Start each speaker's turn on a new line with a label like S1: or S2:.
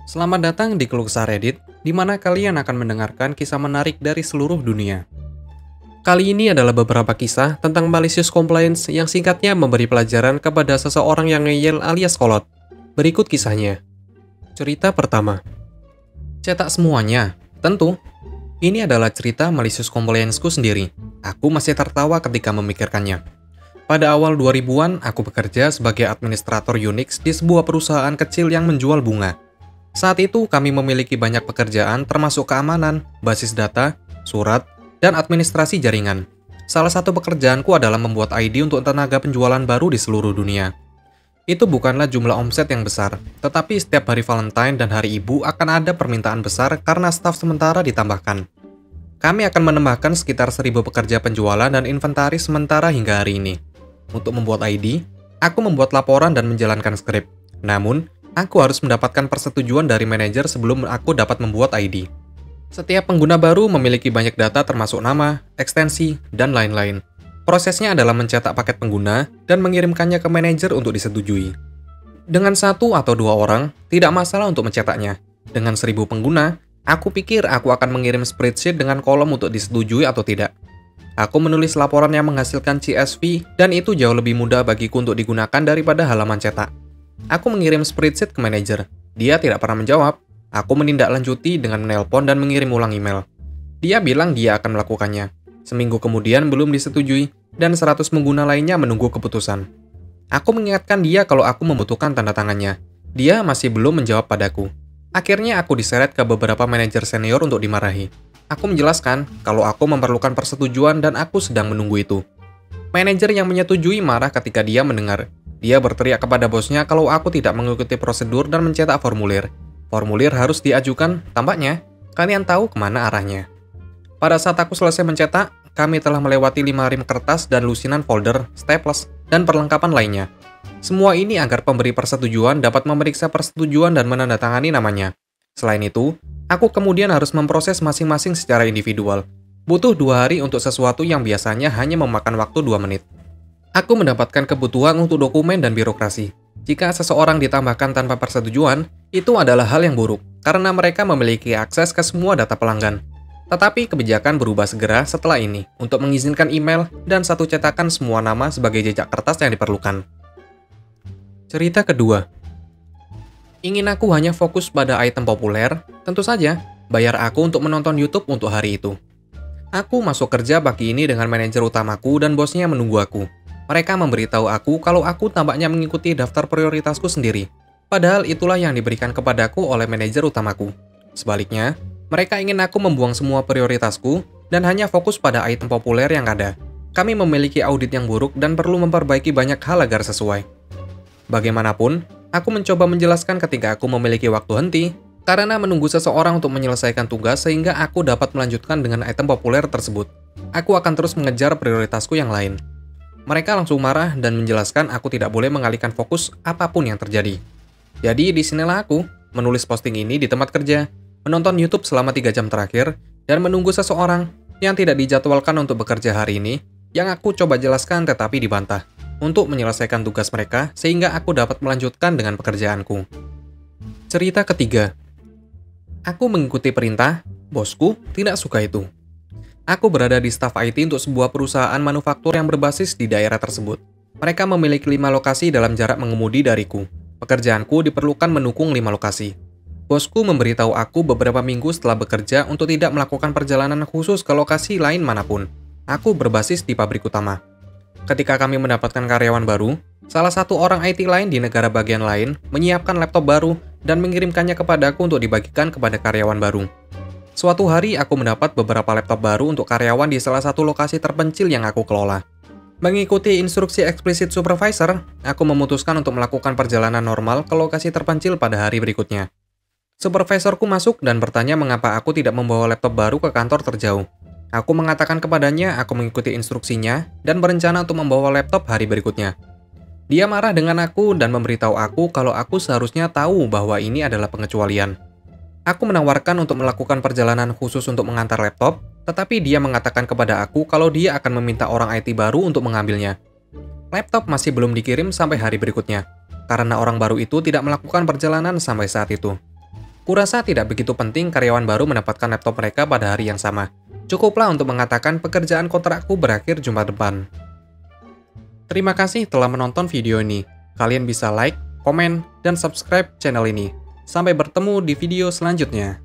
S1: Selamat datang di Keluh Kesah Reddit, di mana kalian akan mendengarkan kisah menarik dari seluruh dunia. Kali ini adalah beberapa kisah tentang malicious compliance yang singkatnya memberi pelajaran kepada seseorang yang ngeyel alias kolot. Berikut kisahnya. Cerita pertama. Cetak semuanya, tentu. Ini adalah cerita malicious compliance-ku sendiri. Aku masih tertawa ketika memikirkannya. Pada awal 2000-an, aku bekerja sebagai administrator Unix di sebuah perusahaan kecil yang menjual bunga. Saat itu, kami memiliki banyak pekerjaan termasuk keamanan, basis data, surat, dan administrasi jaringan. Salah satu pekerjaanku adalah membuat ID untuk tenaga penjualan baru di seluruh dunia. Itu bukanlah jumlah omset yang besar, tetapi setiap hari Valentine dan hari Ibu akan ada permintaan besar karena staf sementara ditambahkan. Kami akan menambahkan sekitar 1.000 pekerja penjualan dan inventaris sementara hingga hari ini. Untuk membuat ID, aku membuat laporan dan menjalankan skrip. Namun, aku harus mendapatkan persetujuan dari manajer sebelum aku dapat membuat ID. Setiap pengguna baru memiliki banyak data termasuk nama, ekstensi, dan lain-lain. Prosesnya adalah mencetak paket pengguna dan mengirimkannya ke manajer untuk disetujui. Dengan 1 atau 2 orang, tidak masalah untuk mencetaknya. Dengan 1.000 pengguna, aku pikir aku akan mengirim spreadsheet dengan kolom untuk disetujui atau tidak. Aku menulis laporan yang menghasilkan CSV, dan itu jauh lebih mudah bagiku untuk digunakan daripada halaman cetak. Aku mengirim spreadsheet ke manajer. Dia tidak pernah menjawab. Aku menindaklanjuti dengan menelpon dan mengirim ulang email. Dia bilang dia akan melakukannya. Seminggu kemudian belum disetujui, dan 100 pengguna lainnya menunggu keputusan. Aku mengingatkan dia kalau aku membutuhkan tanda tangannya. Dia masih belum menjawab padaku. Akhirnya aku diseret ke beberapa manajer senior untuk dimarahi. Aku menjelaskan kalau aku memerlukan persetujuan dan aku sedang menunggu itu. Manajer yang menyetujui marah ketika dia mendengar. Dia berteriak kepada bosnya kalau aku tidak mengikuti prosedur dan mencetak formulir. Formulir harus diajukan, tampaknya kalian tahu kemana arahnya. Pada saat aku selesai mencetak, kami telah melewati 5 rim kertas dan lusinan folder, staples, dan perlengkapan lainnya. Semua ini agar pemberi persetujuan dapat memeriksa persetujuan dan menandatangani namanya. Selain itu, aku kemudian harus memproses masing-masing secara individual. Butuh 2 hari untuk sesuatu yang biasanya hanya memakan waktu 2 menit. Aku mendapatkan kebutuhan untuk dokumen dan birokrasi. Jika seseorang ditambahkan tanpa persetujuan, itu adalah hal yang buruk, karena mereka memiliki akses ke semua data pelanggan. Tetapi kebijakan berubah segera setelah ini, untuk mengizinkan email dan satu cetakan semua nama sebagai jejak kertas yang diperlukan. Cerita kedua. Ingin aku hanya fokus pada item populer? Tentu saja, bayar aku untuk menonton YouTube untuk hari itu. Aku masuk kerja pagi ini dengan manajer utamaku dan bosnya menunggu aku. Mereka memberitahu aku kalau aku tampaknya mengikuti daftar prioritasku sendiri. Padahal itulah yang diberikan kepadaku oleh manajer utamaku. Sebaliknya, mereka ingin aku membuang semua prioritasku dan hanya fokus pada item populer yang ada. Kami memiliki audit yang buruk dan perlu memperbaiki banyak hal agar sesuai. Bagaimanapun, aku mencoba menjelaskan ketika aku memiliki waktu henti, karena menunggu seseorang untuk menyelesaikan tugas sehingga aku dapat melanjutkan dengan item populer tersebut. Aku akan terus mengejar prioritasku yang lain. Mereka langsung marah dan menjelaskan aku tidak boleh mengalihkan fokus apapun yang terjadi. Jadi disinilah aku, menulis posting ini di tempat kerja, menonton YouTube selama 3 jam terakhir, dan menunggu seseorang yang tidak dijadwalkan untuk bekerja hari ini, yang aku coba jelaskan tetapi dibantah, untuk menyelesaikan tugas mereka sehingga aku dapat melanjutkan dengan pekerjaanku. Cerita ketiga. Aku mengikuti perintah, bosku tidak suka itu. Aku berada di staf IT untuk sebuah perusahaan manufaktur yang berbasis di daerah tersebut. Mereka memiliki 5 lokasi dalam jarak mengemudi dariku. Pekerjaanku diperlukan mendukung 5 lokasi. Bosku memberitahu aku beberapa minggu setelah bekerja untuk tidak melakukan perjalanan khusus ke lokasi lain manapun. Aku berbasis di pabrik utama. Ketika kami mendapatkan karyawan baru, salah satu orang IT lain di negara bagian lain menyiapkan laptop baru dan mengirimkannya kepadaku untuk dibagikan kepada karyawan baru. Suatu hari aku mendapat beberapa laptop baru untuk karyawan di salah satu lokasi terpencil yang aku kelola. Mengikuti instruksi eksplisit supervisor, aku memutuskan untuk melakukan perjalanan normal ke lokasi terpencil pada hari berikutnya. Supervisorku masuk dan bertanya mengapa aku tidak membawa laptop baru ke kantor terjauh. Aku mengatakan kepadanya aku mengikuti instruksinya dan berencana untuk membawa laptop hari berikutnya. Dia marah dengan aku dan memberitahu aku kalau aku seharusnya tahu bahwa ini adalah pengecualian. Aku menawarkan untuk melakukan perjalanan khusus untuk mengantar laptop, tetapi dia mengatakan kepada aku kalau dia akan meminta orang IT baru untuk mengambilnya. Laptop masih belum dikirim sampai hari berikutnya, karena orang baru itu tidak melakukan perjalanan sampai saat itu. Kurasa tidak begitu penting karyawan baru mendapatkan laptop mereka pada hari yang sama. Cukuplah untuk mengatakan pekerjaan kontrakku berakhir Jumat depan. Terima kasih telah menonton video ini. Kalian bisa like, komen, dan subscribe channel ini. Sampai bertemu di video selanjutnya.